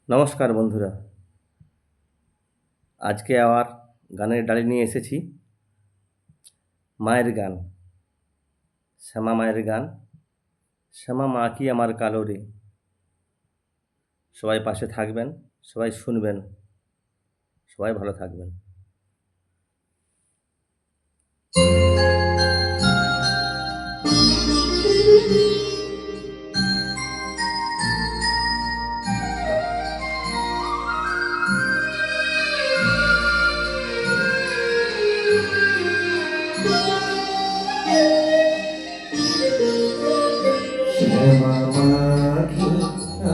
নমস্কার বন্ধুরা, আজকে আবার গানের ডালি নিয়ে এসেছি। মায়ের গান, শ্যামা মায়ের গান। শ্যামা মা কি আমার কালো রে। সবাই পাশে থাকবেন, সবাই শুনবেন, সবাই ভালো থাকবেন। শ্যামা মাখি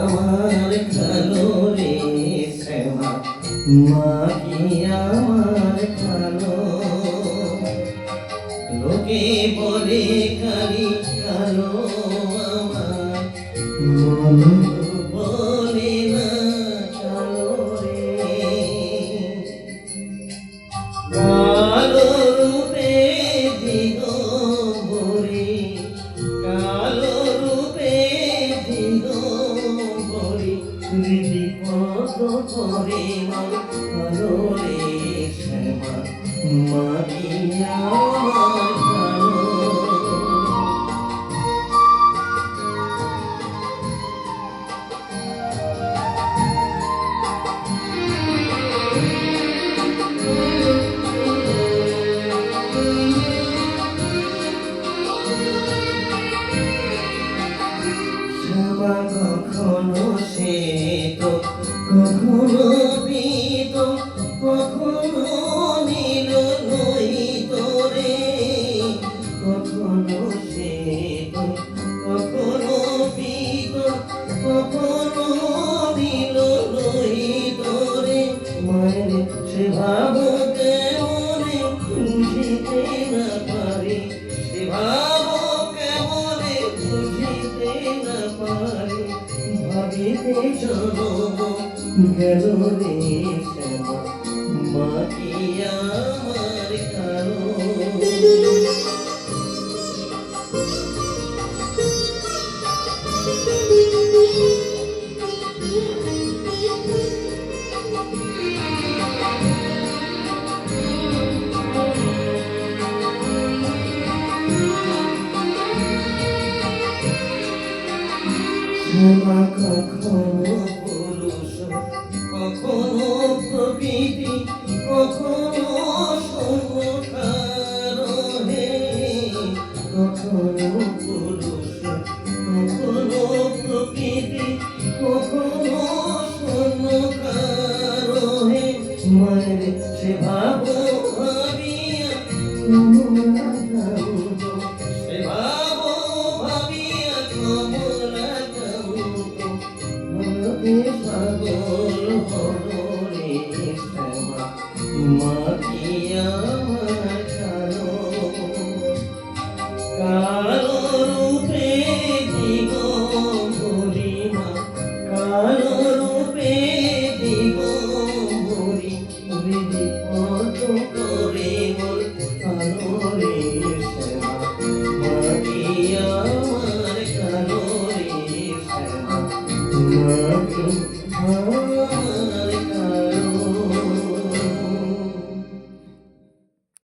আমার কালো রে, শ্যামা মাখি আমার কালো। লোকে বলে কালি কালো, আমার মন বলে না কালো রে। কালো রূপে দিগম্বরী, কালো রূপে দিগম্বরী, হৃদি কত করে মন কালো রে, শ্যামা মাখি আমার কালো। শ্যামা কখনো শ্বেত, কখনো পীত, কখনো নীল লোহিত রে। কখনো শ্বেত, কখনো পীত, কখনো নীল লোহিত রে। মায়ের সে ভাব কেমনে বুঝিতে না পারি, সে ভাব কেমনে বুঝিতে না পারি। ভাবিতে জনম গেল রে, শ্যামা মাখি আমার কালো। শ্যামা কখনো পুরুষ, কখনো প্রকৃতি, কখনো সংসার হে। কখনো পুরুষ, কখনো প্রকৃতি, কখনো সংসার হে। মায়ের সে ভাব ভাবিয়া কমলা কান্ত, সে ভাব ভাবিয়া কমলা কান্ত। ভবে পাগল হল রে, শ্যামা মাখি